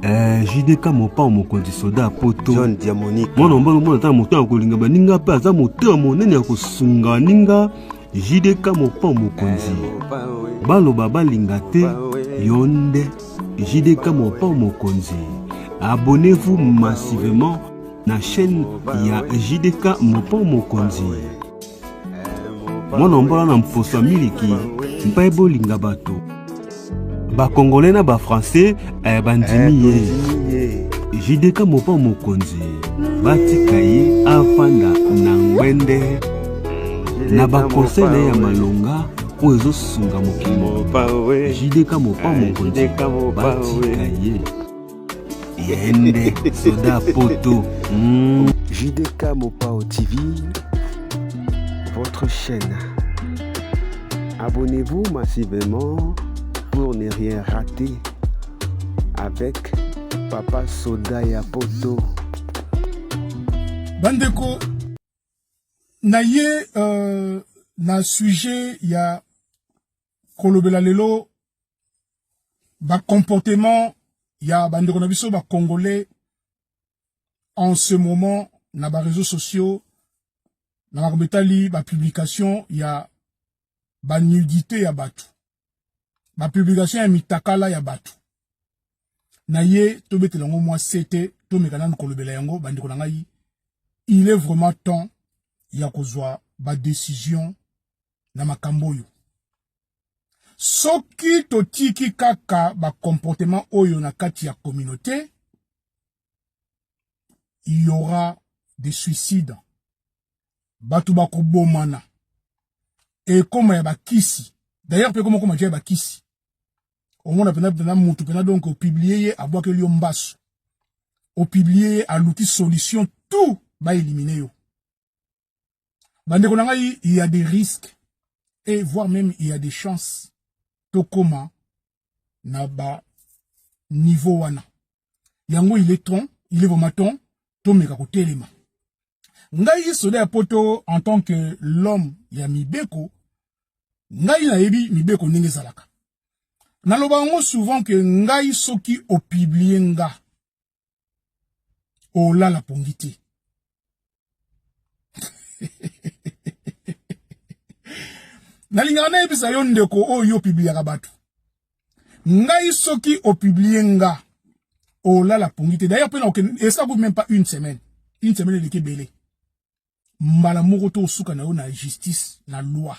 JDK mopa mokonzi soda poto John Diamonique mwana mbalo mwana ta moto akolinga baninga pe aza moto monene akosunga ninga JDK mopa mokonzi baloba balinga te yonde JDK mopa mokonzi. Abonnez-vous massivement na chaîne ya JDK mopa mokonzi. Mwana mbalo na mposa miliki mpa bolinga bato ba congolais na ba français bandimi ye JDK mopa mokonzi batika ye afanda na ngwende na ba conseil na ya malonga oyo ezosunga mokili. JDK mopa mokonzi batika ye yende soda poto. JDK Mopao TV, votre chaîne. Abonnez-vous massivement pour ne rien rater avec Papa Soda ya poto. Bandeko naye na sujet ya kolobela lelo ba comportement ya bandeko na biso ba congolais en ce moment na ba réseaux sociaux na makobetali ba publication ya ba nudité ya batu ba publication ya mitakala ya batu na ye to betelango moi c'était to mekana kolobela yango bandeko na ngai. Il est vraiment temps ya kozwa ba décision na makambo yo. Soki totiki kaka ba comportement oyo na kati ya communauté, il y aura des suicides. Batu bako bomana. Et comme ya bakisi. D'ailleurs, pe comme ya bakisi. Au moins, pena mutu pena donc au publier à boire que lion basso. Au publier à l'outil solution, tout va éliminer yo. Bande konangai, il y a des risques. Et voire même il y a des chances. To koma na ba niveau wana. Yango il est ton, il est vomaton, to meka ko telema. Ngai soda ya poto en tant que l'homme ya mibeko, ngai na yebi mibeko ndenge zalaka. Naloba ngo souvent que ngai soki o publier nga o la pongité. Nalinga na ebisa yo ndeko o yo publier batu. Ngai soki o publier nga o la pongité. D'ailleurs et ça vaut même pas une semaine. Une semaine de kebele. Mbala moko to suka na yo na justice na loi.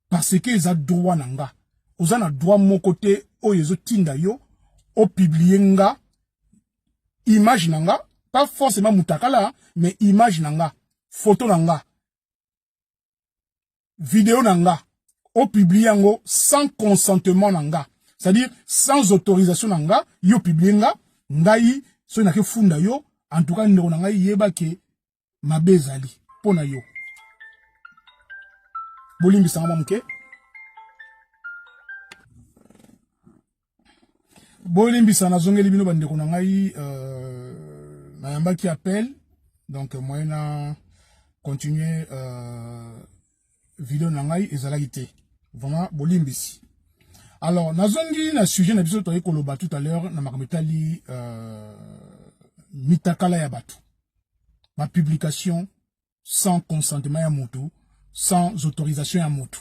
Parce que eza droit nanga. Oza na droit mon côté o yezo tinda yo o publier nga image nanga, pas forcément mutakala mais image nanga, photo nanga, vidéo nanga, o publier ngo sans consentement nanga. C'est-à-dire sans autorisation nanga, yo publier nga ngai so na ke funda yo en tout cas ndeko nanga yeba ke mabezali pona yo. Bolimbi sanga mamuke. Bolimbi sana zongeli bino bandeko na ngai na yamba qui appelle. Donc moi na continuer vidéo na ngai ezalaki te. Vraiment bolimbi si. Alors nazongi na sujet na biso to koloba tout à l'heure na makometali mitakala ya batu. Ma publication sans consentement ya moto, sans autorisation ya moto.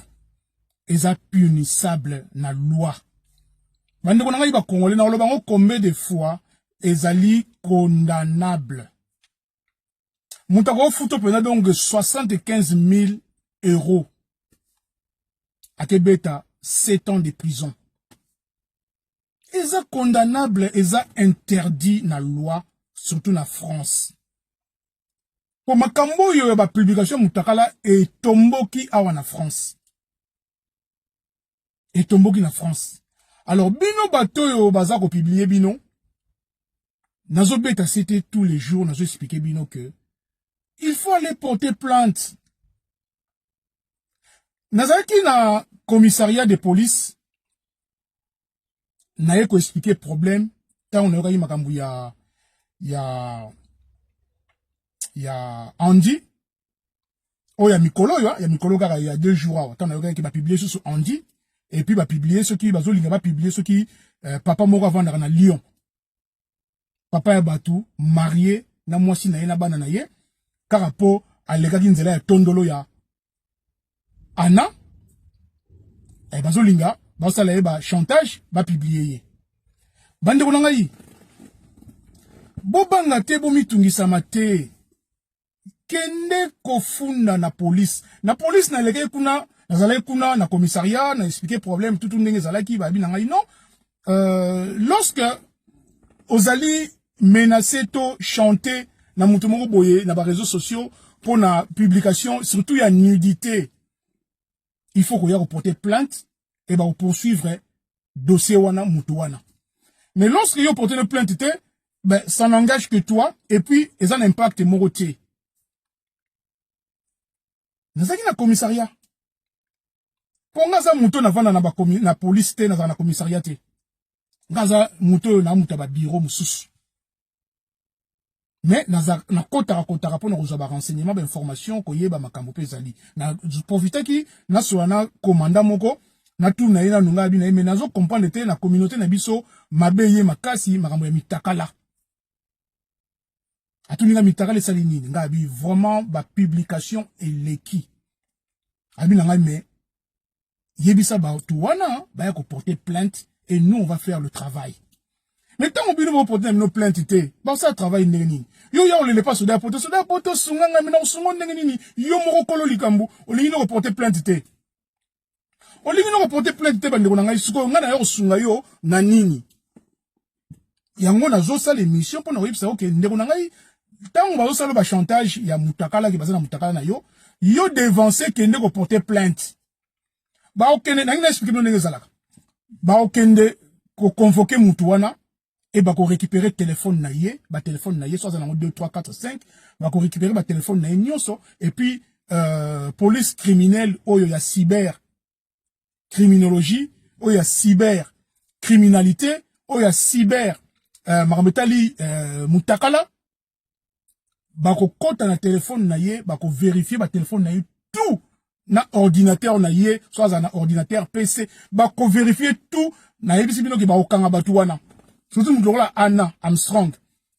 Eza punissable na loi. Bandeko na ngai ba congolais na oloba ngo combien de fois ezali condamnable. Moutako futo pena donc 75 000 euros. Akebeta 7 ans de prison. Eza condamnable, eza interdit na loi, surtout na France. Pour makambo yo ba publication mutakala et tomboki awa na France. Et tomboki na France. Alors bino bato yo baza ko publier bino. Nazo beta c'était tous les jours, nazo expliquer bino que il faut aller porter plainte. Nazaki na commissariat de police. Naye ko expliquer problème. Ta on aurait makambu ya Andy. Oh ya Mikolo yo, ya Mikolo kaka ya 2 jours. Ta on aurait qui va publier sur Andy et puis va publier ce qui va zo linga va publier ce qui papa moko vendre na Lyon. papa ya batu marié na mwasi na ye na bana na ye kaka po alekaki nzela ya tondolo ya Anna bazolinga basala ye ba chantage ba publier ye bande ko ngai bobanga te bomitungisa te kende kofunda na police na leke kuna nazalaki kuna na commissariat na expliquer problème tout ndenge zalaki ba bi na ngai non lorsque ozali menacé to chanter na mutu moko boye na ba réseaux sociaux pour na publication surtout ya nudité il faut qu'on y reporter plainte et on poursuivre dossier wana mutu wana mais lorsque yo porter une plainte ben ça n'engage que toi et puis ils ont un impact morotier nazaki na commissariat ponga za mutu na vanda na police te na commissariat te ngaza mutu na mutu ba bureau mususu mais na kota pour nous avoir renseignement ba information ko yeba makambo pezali na profiter ki na soana commandant moko na tout na ina nunga bi na mais nazo comprendre te na communauté na biso mabeye makasi makambo ya mitakala atuninga mitakala sali nini ngabi vraiment ba publication eleki abi na ngai mais yebisa ba tu wana ba ya ko porter plainte et nous on va faire le travail. Mais tant que nous porter nos plaintes, bah ça travaille nini. Yo ya on les pas soda poto sunganga mina sungo nini. Yo moko kolo likambu, on les no reporter plainte te. On les no reporter plainte te bande konanga isuko ngana yo sunga yo na nini. Yango na zo sala émission pour na websa OK ndeko nanga tant ba zo sala ba chantage ya mutakala ki bazana mutakala na yo devancer ke ndeko porter plainte. Ba OK na ngi expliquer no ndenge zalaka. Ba OK nde ko convoquer mutu wana et bah qu'on récupérer téléphone naïe, bah téléphone naïe, soit dans 2, 3, 4, 5, bah qu'on récupérer bah téléphone naïe nyonso, et puis police criminelle, oh y a cyber criminologie, oh y a cyber criminalité, oh y a cyber marmetali mutakala, bah qu'on compte na téléphone naïe, bah qu'on vérifie bah téléphone naïe tout na ordinateur naïe, soit dans ordinateur PC, bah qu'on vérifie tout naïe bisi bino ki bah okanga batuwana. Surtout nous là Anna Armstrong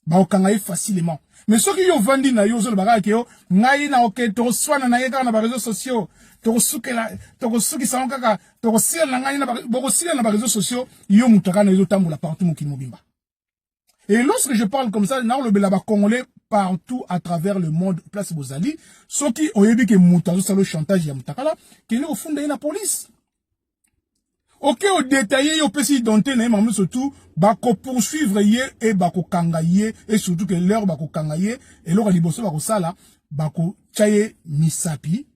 ba okanga facilement mais ceux qui yo vandi na yo zo le bagage yo ngai na OK to swana na yeka na ba réseaux sociaux to sukela to suki sa kaka to sila na ngai na ba sila na ba réseaux sociaux yo mutaka na yo tambola partout mokili mobimba et lorsque je parle comme ça na le belaba congolais partout à travers le monde place bozali ceux qui oyebi ke mutazo salo chantage ya mutakala kene au fond de la police. OK, au détaillé, au pesi donté, mais surtout, bako poursuivre yé et bako kangaye, et surtout que l'heure bako kangaye, et l'heure liboso bako sala, bako chaye misapi,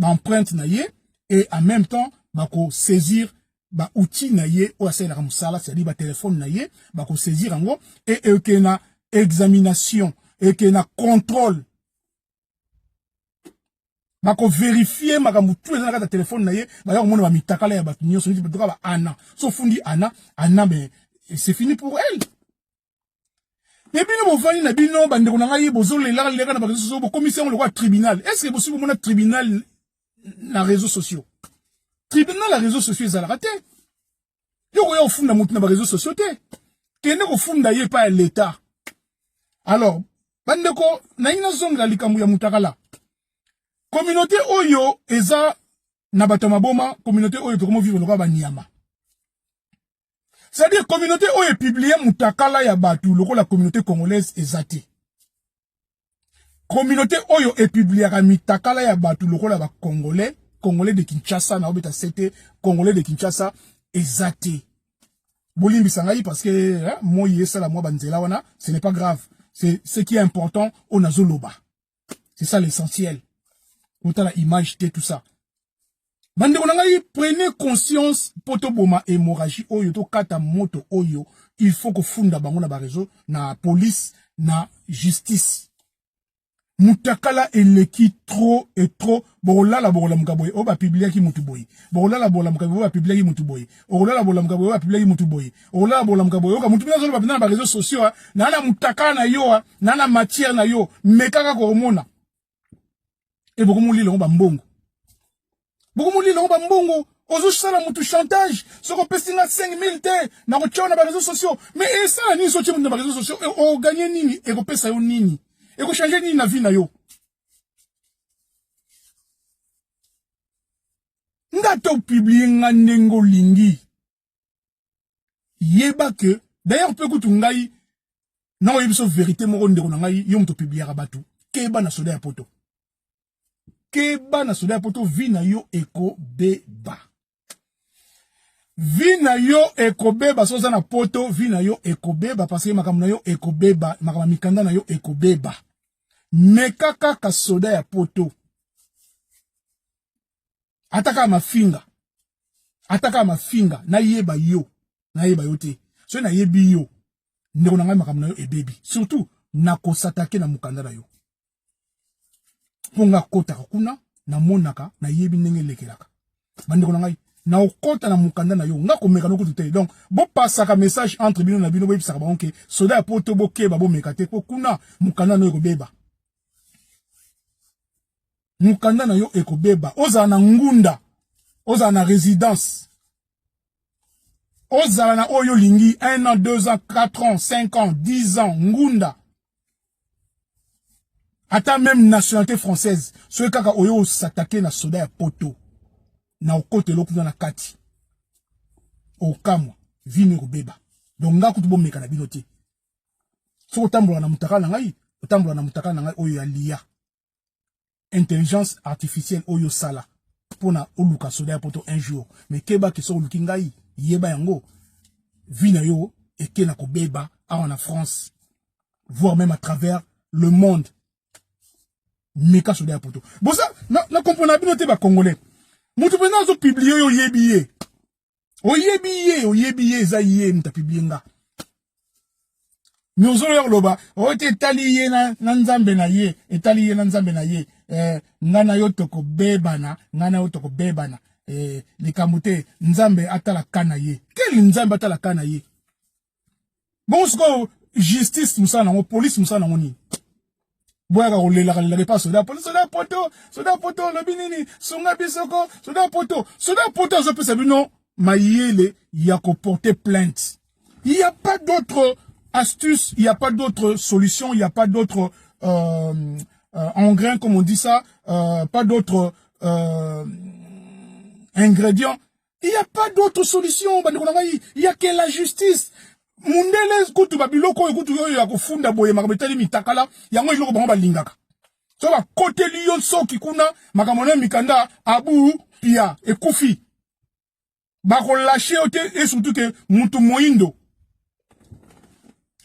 empreinte naye, et en même temps, bako saisir, ba outil naye, ou asa la ramusala, c'est-à-dire ba téléphone naye, bako saisir en gros, et que na examination, et que na contrôle, bako vérifier makambu tout les na téléphone na ye ba ya mona ba mitakala ya batu nyonso ndi ba Anna so fundi Anna mais c'est fini pour elle mais bino bo vani na bino bande ko na ngai bozo le la na ba réseaux sociaux bo commission le roi tribunal est-ce que possible mona tribunal na réseaux sociaux tribunal na réseaux sociaux za la raté yo ko ya funda mutu na ba réseaux sociaux te kende ko funda ye pa l'état alors bande ko na ina zonga likambu ya mutakala communauté oyo eza na bato maboma communauté oyo to comment vivre le ba niama c'est-à-dire communauté oyo publier mutakala ya batu loko la communauté congolaise ezate communauté oyo e publier mitakala ya batu loko la ba congolais de Kinshasa na obeta c'était congolais de Kinshasa ezate bolimbi sangai parce que moi yesa la moi banzela wana ce n'est pas grave c'est ce qui est important on azoloba c'est ça l'essentiel. Autant la image de tout ça. Bande konangai prenez conscience poto boma hémorragie oyo to kata moto oyo il faut que funda bango na ba réseau na police na justice. Mutakala eleki trop et trop bola mukaboy o ba publier ki mutu boy. Bola mukaboy ba publier ki mutu boy. Bola mukaboy ba publier ki mutu boy. Bola mukaboy o ka mutu bina zo ba na ba réseaux sociaux na na mutakala na yo na na matière na yo mekaka ko mona. Et beaucoup de gens ont Ozo sala mutu chantage. Soko pestinga 5000 te. Na kochao na ba réseaux sociaux. Mais et ça, ni sochi mutu na ba réseaux sociaux. O gagné nini. E ko pesa yo nini. E ko changer nini na vie na yo. Ngato publier nga nengo lingi. Yeba que, d'ailleurs, peut kutu ngai, na oyebiso vérité moko ndeko na ngai, yo mutu publier batu. Keba na soda ya poto. Keba na soda ya poto, vi na yo eko beba. Vi na yo eko beba, soza na poto, vi na yo eko beba, parce que makamu na yo eko beba, makamu mikanda na yo eko beba. Mekaka ka soda ya poto. Ataka mafinga. Ataka mafinga. Na yeba yo. Na yeba yo te. So na yebi yo. Ndeko na ngai makamu na yo e baby. Surtout, na kosatake na mukanda na yo. Ponga kota kuna, na monaka, na yebi nenge lekelaka. Bandeko na ngai, na okota na mukanda na yo. Nga komeka no kutu te. Donc, bo pasaka message entre bino na bino, bo yebisaka banke, soda ya poto bo keba bo mekate, po kuna, mukanda na yo beba. Mukanda na yo eko beba. Oza na ngunda. Oza na résidence. Oza na oyo lingi. 1 an, 2 ans, 4 ans, 5 ans, 10 ans. Ngunda. Ata même nationalité française. Soye kaka oyo s'attaquer na soda ya poto. Na okote lokuta na kati. Okamwa. Vini eko beba. Donc nga kutubo meka na binote. So otambola na mutaka na ngai. Otambola na mutaka na ngai oyo ya liya. Intelligence artificielle oyo sala pona oluka soda ya poto un jour mais keba ke so oluki ngai yeba yango vi na yo eke na kobeba en France voire même à travers le monde meka soda ya poto bon ça na comprendre bino te ba congolais mutu pena zo publier yo yebiye za yé mta publier nga nous allons loba o te taliye na nzambe na ye etaliye na nzambe na ye ngana yo toko bebana likamute nzambe atala kana ye quel nzambe atala kana ye bon sko justice musana ngo police musana ngoni boya ko lela pas soda poto lo binini sunga bisoko soda poto zo pesa bino mayele ya ko porter plainte. Il y a pas d'autre astuce, il n'y a pas d'autre solution, il n'y a pas d'autre ingrédients, comme on dit ça, pas d'autres ingrédients. Il n'y a pas d'autre solution. Il y a que la justice. Mundele kutu babiloko kutu yo ya kufunda boye makabetali mitakala yango iloko bango balingaka. So ba kote liyo soki kuna makamona mikanda abu pia ekufi. Bako lâcher ote et surtout que mutu moindo.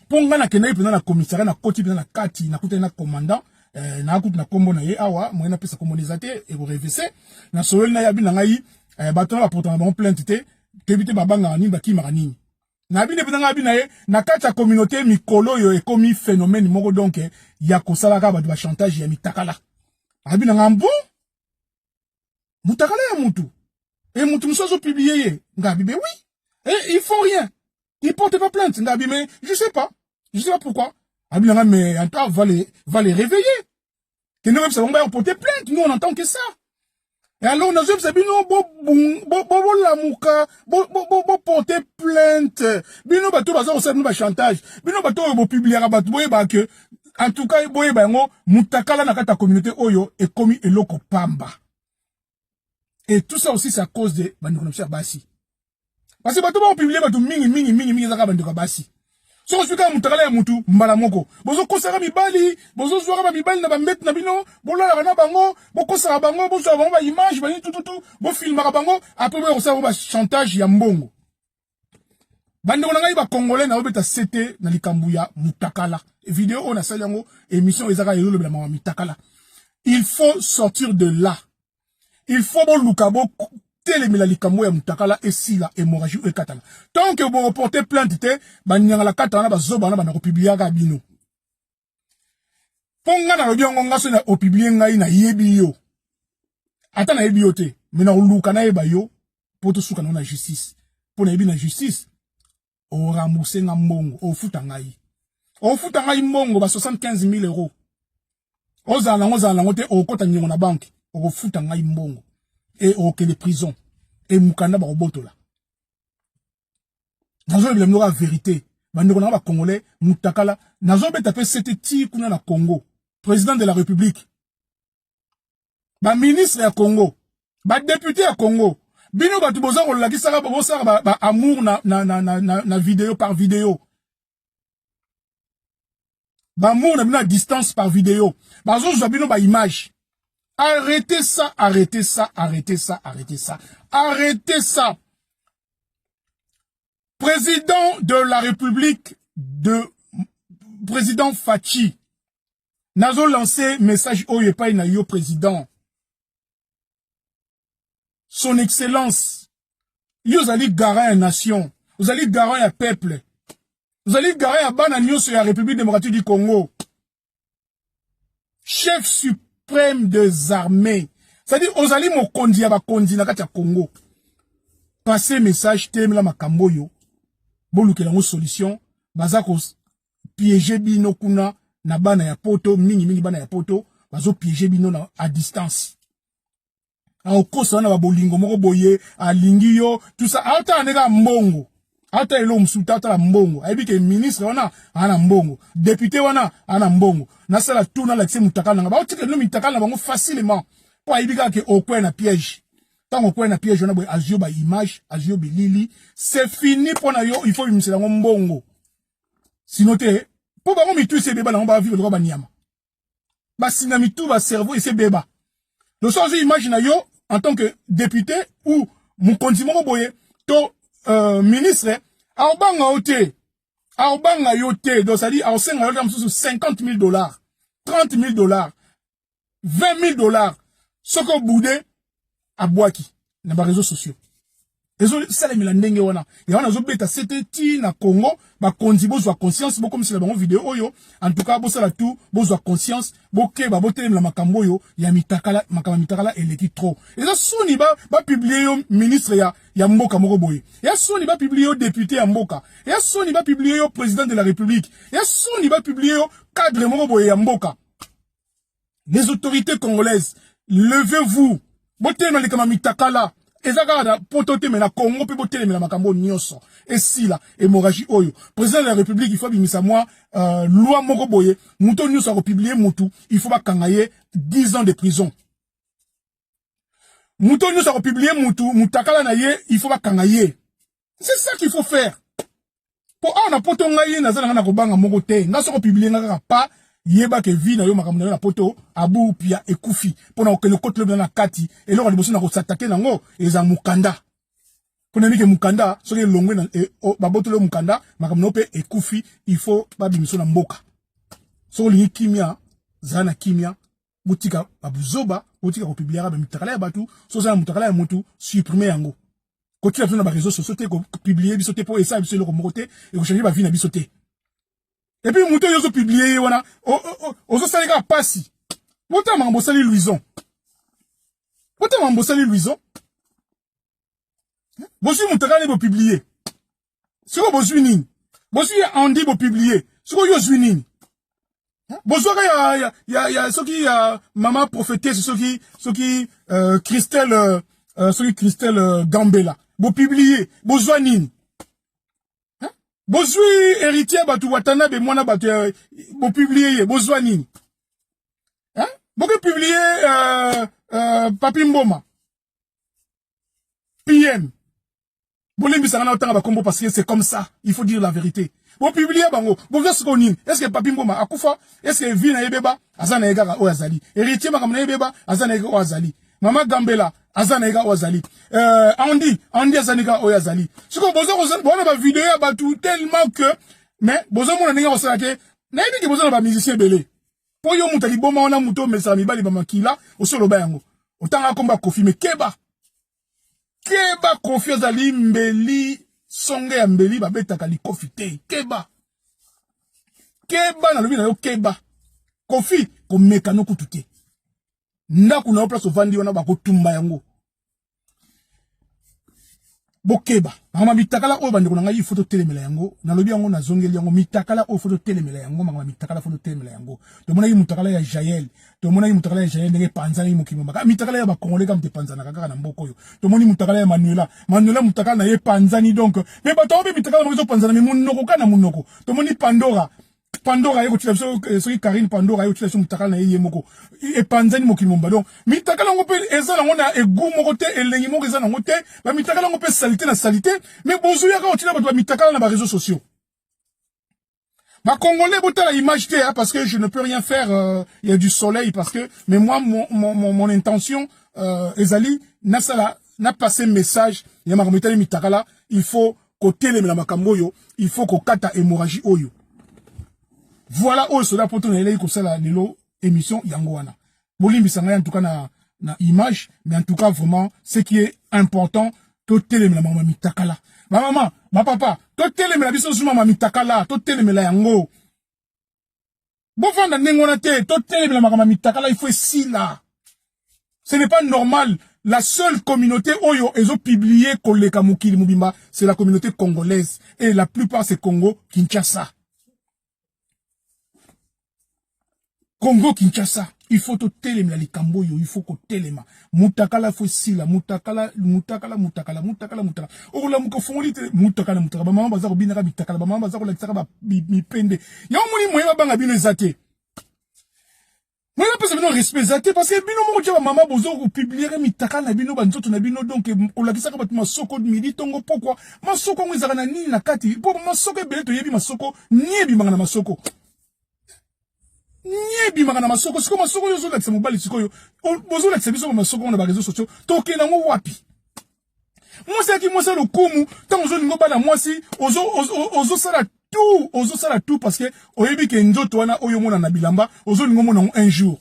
Ponga na kenai pena na commissariat na koti pena na kati na kuta na commandant na kuta na kombo na ye awa moyena pesa communauté et vous révisez na soel na yabi na ngai bato na portant bon plainte te kebite babanga ni baki maranini na bi ne pena ngabi na ye na kati ya communauté mikolo yo ekomi phénomène moko donc ya kosala ka bato ba chantage ya mitakala abi na ngambo mutakala ya mutu et mutu musozo publier ngabi be oui et ils font rien. Il porte pas plainte, Ngabi, mais je sais pas pourquoi. Abi, mais en temps, va les réveiller. Que nous, ça va porter plainte, nous, on entend que ça. Et alors, nous avons dit, bo porter plainte. Bino, bateau, bateau, chantage. Bino, bateau, publier, que, en tout cas, boye, mutakala na kata communauté, oyo, et commis, et loko pamba. Et tout ça aussi, c'est à cause de, Bassi. Parce que bato ba publier bato mingi zaka banduka basi. So osika mutakala ya mutu mbala moko. Bozo kosaka mibali, bozo zwaka ba mibali na ba met na bino, bolala na bango, bokosaka bango, bozo bango ba image, ba tout, bo filmaka bango, après bo kosaka ba chantage ya mbongo. Bande na ngai ba congolais na obeta CT na likambu ya mutakala. Vidéo on a sali yango émission ezaka yolo la mama mutakala. Il faut sortir de là. Il faut bo lukabo telemila likambo ya mutakala esila hémorragie e katala. Tant que vous reportez plainte te, banyanga la katana ba zoba na ba ko publier ka bino. Ponga na lobiongo ngaso na o publier ngai na yebi yo. Ata na yebi yo te, mena uluka na yeba yo poto suka na justice. Pona yebi na justice o rembourser nga mbongo, o futa ngai. O futa ngai mbongo ba 75,000 euros. Oza na ngote o kota nyongo na banque, o futa ngai mbongo. Et au que les prisons. et mukanda ba robotola. Nazo le la vérité. Bandeko na ba congolais mutakala nazo be taper cette ti kuna na Congo. Président de la République. Ba ministre ya Congo. Ba député ya Congo. Bino ba tuboza ko la kisaka ba amour na vidéo par vidéo. Ba amour na distance par vidéo. Ba zo bino ba image. Arrêtez ça, arrêtez ça, arrêtez ça, arrêtez ça. Arrêtez ça. Président de la République président Fachi. Nazo lancé message Oyepa na yo président. Son excellence. Vous allez garer une nation. Vous allez garer un peuple. Vous allez garer un bananion sur la République démocratique du Congo. Chef suprême des armées. C'est-à-dire, vous allez mon kondi à kondi na katia Congo. Passez message tem la makamboyo. Bon, nous solution. Bazako piéger bino kuna na bana ya poto, mingi bana ya poto. Bazo piéger bino na à distance. En kosa na babolingo moko boye alingi yo tout ça ata nega mbongo ata elo msuta ata la mbongo aibi ke ministre wana ana mbongo député wana ana mbongo na sala tuna la tse mutakala nga ba otike no mitakala bango facilement po aibi ka ke okwe na piège tango okwe na piège wana boye azio ba image azio bilili c'est fini pona yo il faut imsela ngo mbongo sinon te po bango mitu se beba na ba vivre ko ba niama ba sina mitu ba cerveau et se beba le sens imagine yo en tant que député ou mon condiment boye to ministre aobanga ote aobanga yote donc ça dit au senga yo sur $50,000 $30,000 $20,000 soko boudé à boaki na ba réseaux sociaux ezo sala milandenge wana ya wana zo beta c'était ti na Congo ba kondi bo zo conscience bo comme si la bango vidéo oyo en tout cas bo sala tout bo zo conscience bo ke ba botelem la makambo yo ya mitakala makama mitakala eleki trop ezo soni ba publier yo ministre ya mboka moko boye ya soni ba publier yo député ya mboka ya soni ba publier yo président de la République ya soni ba publier yo cadre moko boye ya mboka. Les autorités congolaises, levez-vous botelem le kama mitakala ezaka potote mena Congo pe botele mena makambo nyonso et si la hémorragie oyo président de la République il faut bimisa moi loi moko boye muto nyonso a publier mutu il faut ba kangaye 10 ans de prison muto nyonso a publier mutu mutakala na ye il faut ba kangaye c'est ça qu'il faut faire pour on a poto ngaye na zana na ko banga moko te ngaso ko publier ngaka pa yeba ke vi na yo makambo na poto abu pia ekufi pona okele kotle na kati et lors liboso na ko s'attaquer nango eza mukanda pona mike mukanda so ke longwe na baboto le mukanda makambo pe ekufi il faut ba bimiso na mboka so li kimia zana kimia butika babuzoba butika ko publiera ba mitakala ya batu so za mutakala ya mutu supprimer yango ko tu na ba réseaux sociaux te ko publier biso te po esa biso le ko mokote et ko changer ba vie na biso te. Et puis, mouton yoso publié, wana, ozo salika pasi. Wota mambosali Louison. Wota mambosali Louison. Bosu moutakane bo publié. Siko bosu nini. Bosu ya Andy bo publié. Siko yo nini. Bosu ya soki ya maman prophétesse, soki Christelle Gambela. Bo publié. Bosu nini. Bozui héritier batu watana be mwana batu bo publier bozwa nini hein boko publier Papi Mboma PM bolimbi sanga na otanga ba kombo parce que c'est comme ça il faut dire la vérité bo publier bango bo via siko nini est-ce que Papi Mboma akufa est-ce que vi na yebeba azana yega o azali héritier makamna yebeba azana yega o azali Mama Gambela azana ega ozali Andy azana o yazali siko bozo kozana bona ba vidéo ya batu tellement que mais bozo mona ninga osala ke na yebi ke bozo na ba musicien belé po yo mutali boma ona muto mesa mibali ba makila osolo ba yango otanga komba kofi me keba kofi azali mbeli songe ya mbeli ba betaka li kofi te keba na lobi na yo keba kofi ko mekano kututé ndaku na place ovandi wana bakotumba yango bokeba mama mitakala oyo bande konanga photo telemela yango na lobi yango na zongeli yango mitakala oyo photo telemela yango mama mitakala photo telemela yango to mona mutakala ya Jaël to mona mutakala ya Jaël ndenge panzana mukimo maka mitakala ya ba congolais comme te panzana kaka na mboko oyo to moni mutakala ya Manuela mutakala na ye panzani donc mais ba to be mitakala mo panzana mais munoko kana munoko to moni Pandora yeko tila so Karine Pandora yeko tila so mutakala na ye moko e panzani mokimo mba donc mitakala ngo pe eza na ngona egu moko te elengi moko eza na ngote ba mitakala ngo pe salité na salité mais bozu ya ka tila ba mitakala na ba réseaux sociaux ba congolais botala image te parce que je ne peux rien faire il y a du soleil parce que mais moi mon intention ezali na passé message ya makambo mitakala il faut côté les la makambo yo il faut ko kata hémorragie oyo. Voilà où cela pour tourner les ça la émission yangoana. Bolimbi sanga en tout cas na image, mais en tout cas vraiment ce qui est important, to télé la maman mitakala. Ma maman, ma papa, to télé la biso suma maman mitakala, to télé la yango. Bon vanda nengona te, to télé la maman mitakala, il faut si là. Ce n'est pas normal. La seule communauté oyo ezo publié koleka mukili mubimba, c'est la communauté congolaise et la plupart c'est Congo Kinshasa. Congo Kinshasa, il faut to telema les Kamboyo, il faut ko telema. Mutakala faut sila, mutakala. Ola muko fongoli te mutakala. Ba mama baza ko binaka bitakala, ba mama baza ko lekisaka ba mi pende. Ya omoni moya banga bino ezate. Moi la personne non respect zate parce que bino mo tjaba mama bozo ko publier mitakala na bino banzoto na bino donc ko lakisaka ba masoko midi tongo pourquoi masoko ngezaka na nini na kati po masoko ebele to yebi masoko niebi manga na masoko. Niebi magana masoko siko masoko yozo la tsemobali siko yo bozo la tsebiso masoko na ba réseaux sociaux toke na ngo wapi moi c'est qui moi c'est le kumu tant ozo lingo bana moi si ozo sala tout parce que oyebi ke nzoto wana oyo mona na bilamba ozo lingo mona un jour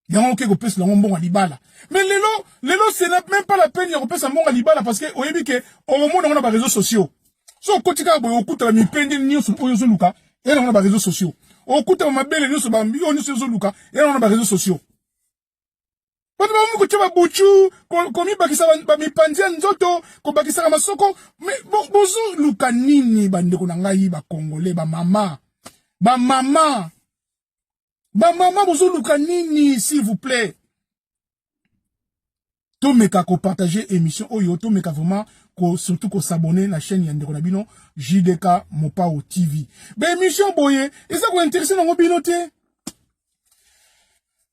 yango ke ko pesa la mbonga libala mais lelo c'est même pas la peine ya ko pesa mbonga libala parce que oyebi ke o mona na ba réseaux sociaux so kotika boyo okuta mi pende nyoso oyo zo luka et na ba réseaux sociaux okuta mabele nyuso bambi o nyuso zo luka et na ba réseaux sociaux Batu ba mu ko tshaba buchu ko mi bakisa ba mi pandia nzoto ko bakisa masoko mais bozo luka nini bande ko ngai ba congolais ba mama bozo luka nini s'il vous plaît to meka ko partager émission oyo to meka vraiment ko surtout ko s'abonner la chaîne yande ko na bino JDK Mopao TV ba émission boye eza ko intéresser na ngobino te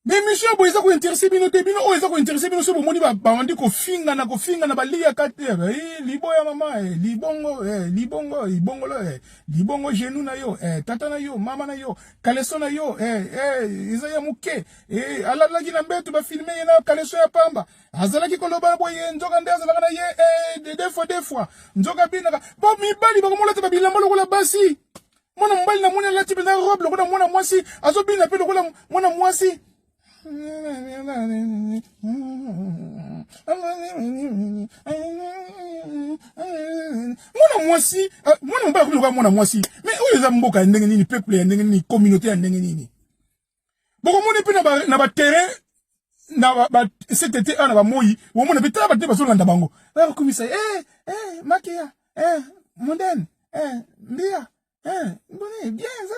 mais monsieur boy ça ko intéresser bino te bino o ça ko intéresser bino so bomoni ba bandi ko finga na balia katera liboya mama libongo genou na yo tata na yo mama na yo kaleso na yo izaya muke ala la gina mbetu ba filmer na kaleso ya pamba azala ki koloba boy nzoka ndaza na ye des fois nzoka bina ba mi bali ba ko molata ba bilamba lokola basi mwana mbali na mwana lati bina robe lokola mwana mwasi azo bina pe lokola mwana mwasi mwana mwasi mwana mbala kuloka mwana mwasi mais oyo za mboka ndenge nini peuple ya ndenge nini communauté ya ndenge nini boko moni pe na ba terrain na ba CTT na ba moyi wo mona betala ba te ba solanda bango ba komisa makia moderne mbia boni bien ça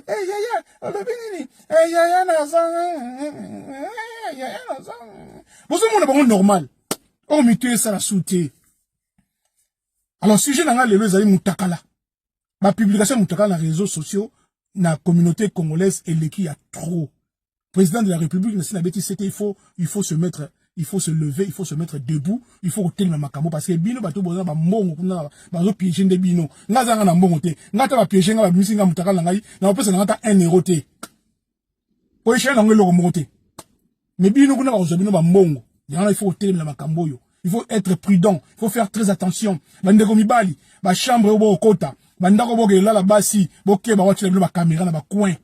yaya olobini yaya na ça bozo mona bango normal o mitue ça la souté alors sujet na nga lelo ezali mutakala ba publication mutakala na réseaux sociaux na communauté congolaise eleki ya trop président de la République na beti c'était il faut se mettre il faut se lever, il faut se mettre debout, il faut retenir makambo parce que bino bato boza ba mbongo kuna ba zo piéger nde bino ngaza nga na mbongo te ngata ba piéger nga ba misi nga mutakala ngai na opesa ngata 1 euro te po échelle ngelo ko monter mais bino kuna ba zo bino ba mbongo yana il faut retenir makambo yo il faut être prudent il faut faire très attention bandeko mibali ba chambre obo okota bandako bo gela la basi boke ba watch bino ba caméra na ba coin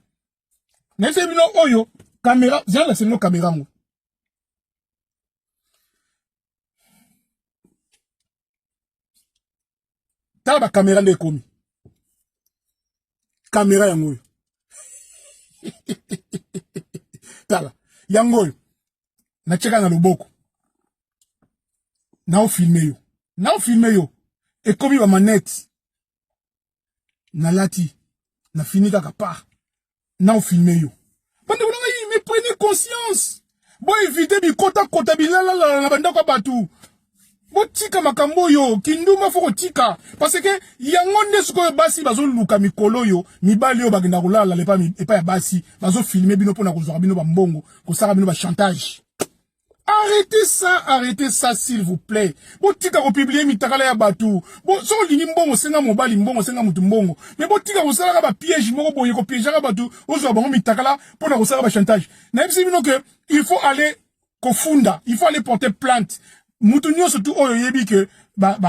na se bino oyo caméra zala c'est no caméra mo tala ba caméra nde komi caméra yango tala yango na cheka na loboko na o filmer yo Na filmé yo. Et comme il va manette. Na lati. Na fini kaka part. Na filmé yo. Mais prenez conscience. Bon évitez bi kota bilala la banda kwa batu. Bo tika makambo yo. Kinduma foko tika. Parce que yango nesuko basi bazo luka mikolo yo. Mibali yo bagenda kulala lepa ya basi. Bazo filmer bino pona kozwa bino ba mbongo. Kosaka bino ba chantage. Arrêtez ça, s'il vous plaît. Bo tika ko publier mitakala ya batu. Bo so lingi mbongo senga mobali mbongo senga mutu mbongo. Mais bo tika ko sala ba piège moko boye ko piège ka batu. Ozo bango mitakala pona ko sala ba chantage. Na yebisi bino que il faut aller kofunda, il faut aller porter plainte. Mutu nyo surtout oyo yebi que ba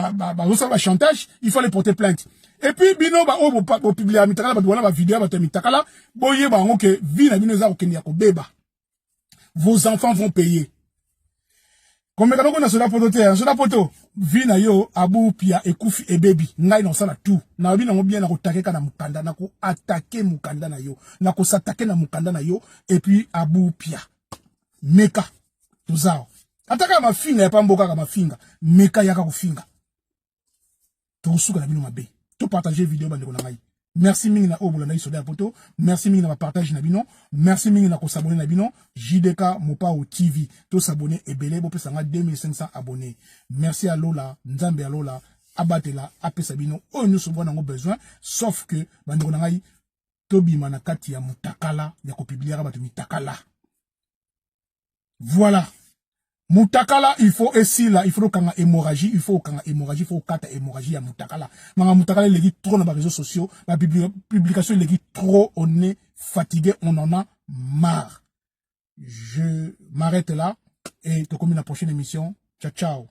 sala ba chantage, il faut aller porter plainte. Et puis bino ba o bo publier mitakala ba wana ba vidéo ba mitakala, boye bango que vie na bino za ko kenya ko beba. Vos enfants vont payer. Comme quand on a cela poto, vina yo, abu pia, ekufi e baby, ngai non sala tout. Na bina mo bien na ko takeka na mukanda, na ko attaquer mukanda na yo, na ko s'attaquer na mukanda na yo, et puis abu pia. Meka, tout ça. Ataka ma finga, ya pa mboka ka ma finga, meka yaka ko finga. To suka na bino mabe. To partager vidéo bande ko na ngai. Merci mingi na obula na isoda poto, merci mingi na partage na bino, merci mingi na ko s'abonner na bino, JDK Mopao TV, to s'abonner et belé bo pesa nga 2500 abonnés. Merci à Lola, Nzambe à Lola, abatela, apesa bino, o nous souvent nango besoin, sauf que bandeko na ngai tobi manakati ya mutakala, ya ko publier ba mitakala. Voilà. Mutakala, il faut ici là, il faut kanga hémorragie, il faut kanga hémorragie, il faut kata hémorragie à mutakala. Manga mutakala il est trop dans les réseaux sociaux, la publication il est trop, on est fatigué, on en a marre. Je m'arrête là et te communique la prochaine émission. Ciao ciao.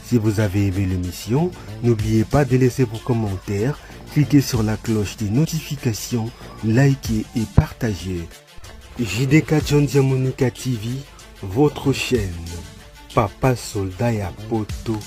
Si vous avez aimé l'émission, n'oubliez pas de laisser vos commentaires, cliquez sur la cloche des notifications, likez et partagez. JDK John Diamonica TV, votre chaîne. Papa Soldat ya Poto.